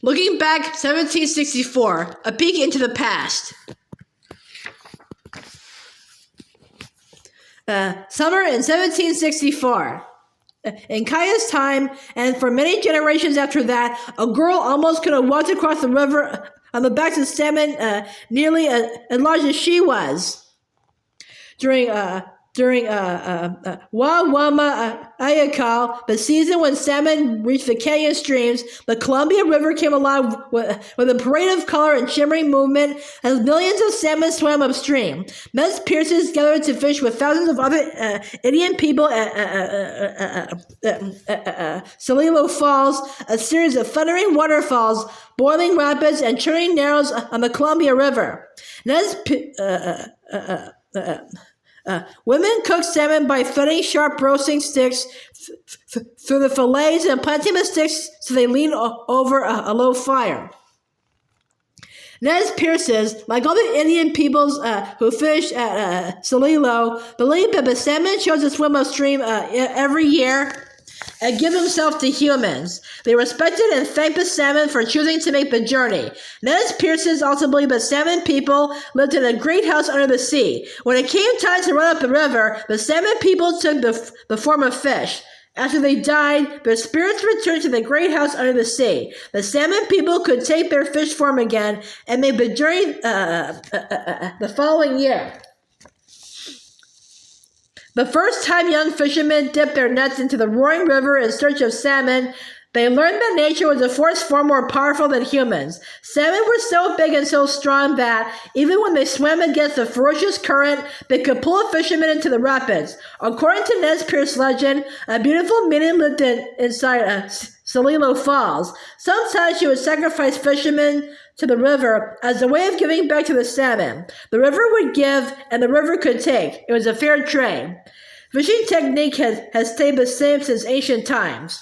Looking back, 1764, a peek into the past. Summer in 1764. In Kaya's time, and for many generations after that, a girl almost could have walked across the river on the backs of salmon nearly as large as she was. During Wawama Ayakal, the season when salmon reached the canyon streams, the Columbia River came alive with a parade of color and shimmering movement as millions of salmon swam upstream. Nez Perce gathered to fish with thousands of other Indian people at Celilo Falls, a series of thundering waterfalls, boiling rapids, and churning narrows on the Columbia River. Women cook salmon by threading sharp roasting sticks through the fillets and planting the sticks so they lean over a low fire. Nez Perce, like all the Indian peoples who fish at Celilo, believe that the salmon chose to swim upstream every year and give themselves to humans. They respected and thanked the salmon for choosing to make the journey. Nez Perce also believed that salmon people lived in a great house under the sea. When it came time to run up the river, the salmon people took the form of fish. After they died, their spirits returned to the great house under the sea. The salmon people could take their fish form again and made the journey the following year. The first time young fishermen dipped their nets into the roaring river in search of salmon, they learned that nature was a force far more powerful than humans. Salmon were so big and so strong that, even when they swam against the ferocious current, they could pull a fisherman into the rapids. According to Nez Perce legend, a beautiful maiden lived inside Celilo Falls. Sometimes she would sacrifice fishermen to the river as a way of giving back to the salmon. The river would give, and the river could take. It was a fair trade. Fishing technique has stayed the same since ancient times.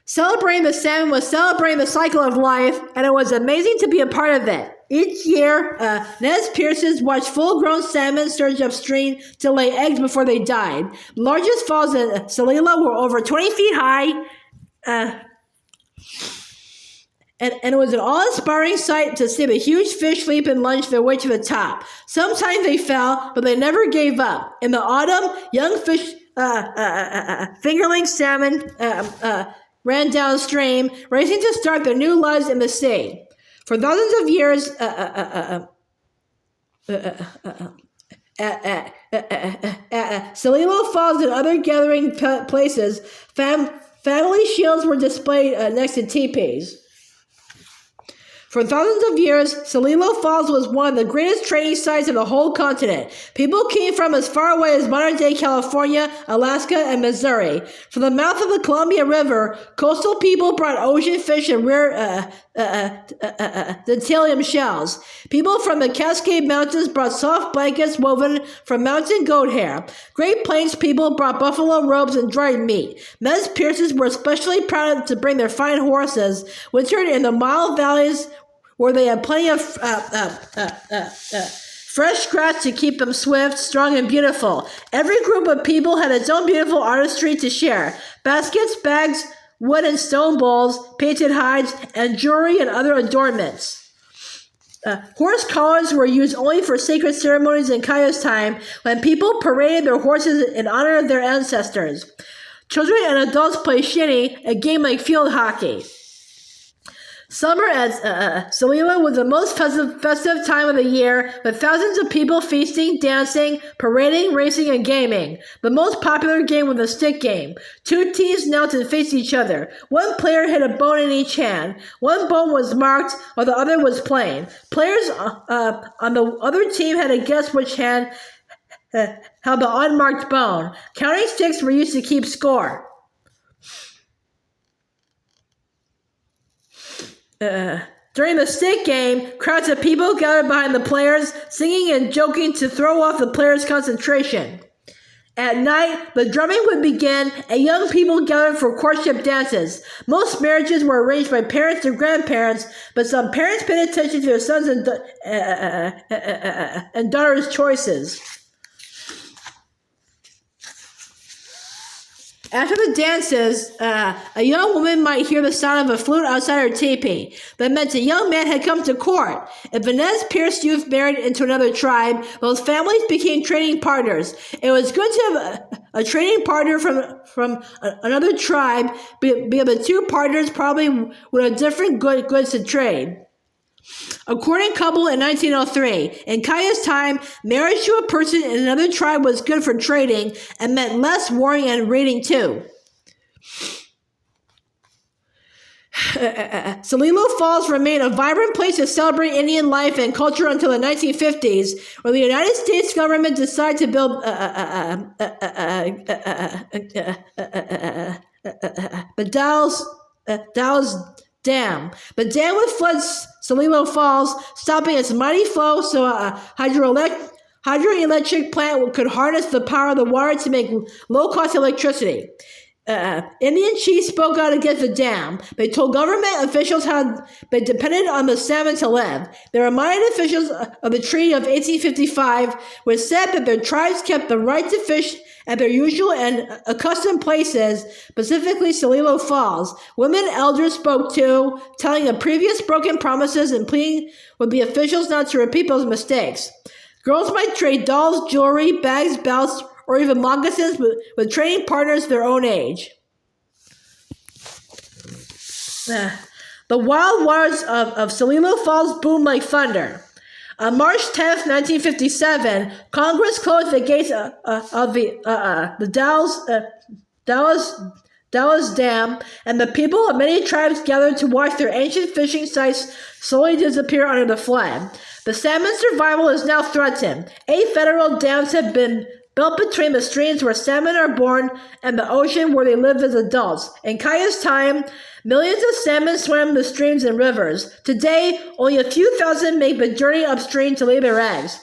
Celebrating the salmon was celebrating the cycle of life, and it was amazing to be a part of it. Each year, Nez Perce watched full-grown salmon surge upstream to lay eggs before they died. The largest falls in Celilo were over 20 feet high, and it was an awe-inspiring sight to see the huge fish leap and lunge their way to the top. Sometimes they fell, but they never gave up. In the autumn, young fish, fingerling salmon, ran downstream, racing to start their new lives in the sea. For thousands of years, Celilo Falls and other gathering places, family shields were displayed next to teepees. For thousands of years, Celilo Falls was one of the greatest trading sites of the whole continent. People came from as far away as modern-day California, Alaska, and Missouri. From the mouth of the Columbia River, coastal people brought ocean fish and rare dentalium shells. People from the Cascade Mountains brought soft blankets woven from mountain goat hair. Great Plains people brought buffalo robes and dried meat. Nez Perce were especially proud to bring their fine horses, wintered in the mild valleys where they had plenty of fresh grass to keep them swift, strong, and beautiful. Every group of people had its own beautiful artistry to share. Baskets, bags, wood and stone bowls, painted hides, and jewelry and other adornments. Horse collars were used only for sacred ceremonies in Kaya's time, when people paraded their horses in honor of their ancestors. Children and adults played shinny, a game like field hockey. Summer at Celilo was the most festive time of the year, with thousands of people feasting, dancing, parading, racing, and gaming. The most popular game was the stick game. Two teams knelt and faced each other. One player had a bone in each hand. One bone was marked, while the other was plain. Players on the other team had to guess which hand held the unmarked bone. Counting sticks were used to keep score. During the stick game, crowds of people gathered behind the players, singing and joking to throw off the players' concentration. At night, the drumming would begin, and young people gathered for courtship dances. Most marriages were arranged by parents or grandparents, but some parents paid attention to their sons and daughters' choices. After the dances, a young woman might hear the sound of a flute outside her teepee. That meant a young man had come to court. If a Nez Perce youth married into another tribe, those families became trading partners. It was good to have a trading partner from another tribe, because the two partners probably would have different goods to trade. According to Couple in 1903, in Kaya's time, marriage to a person in another tribe was good for trading and meant less warring and raiding too. Celilo Falls remained a vibrant place to celebrate Indian life and culture until the 1950s, when the United States government decided to build Dallas Dam. The dam would flood Celilo Falls, stopping its mighty flow so a hydroelectric plant could harness the power of the water to make low-cost electricity. Indian chiefs spoke out against the dam. They told government officials how they depended on the salmon to live. They reminded officials of the Treaty of 1855, which said that their tribes kept the right to fish at their usual and accustomed places, specifically Celilo Falls. Women elders spoke too, telling of previous broken promises and pleading with the officials not to repeat those mistakes. Girls might trade dolls, jewelry, bags, belts, or even moccasins with trading partners their own age. The wild waters of Celilo Falls boomed like thunder. On March 10th, 1957, Congress closed the gates of the Dallas Dam, and the people of many tribes gathered to watch their ancient fishing sites slowly disappear under the flood. The salmon survival is now threatened. 8 federal dams have been built between the streams where salmon are born and the ocean where they live as adults. In Kaya's time, millions of salmon swam the streams and rivers. Today, only a few thousand make the journey upstream to lay their eggs.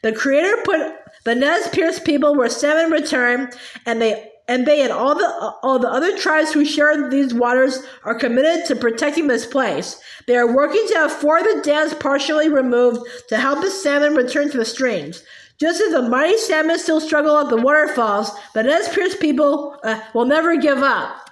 The Creator put the Nez Perce people where salmon return, and they and all the other tribes who share these waters are committed to protecting this place. They are working to have 4 of the dams partially removed to help the salmon return to the streams. Just as the mighty salmon still struggle at the waterfalls, the Nez Perce people will never give up.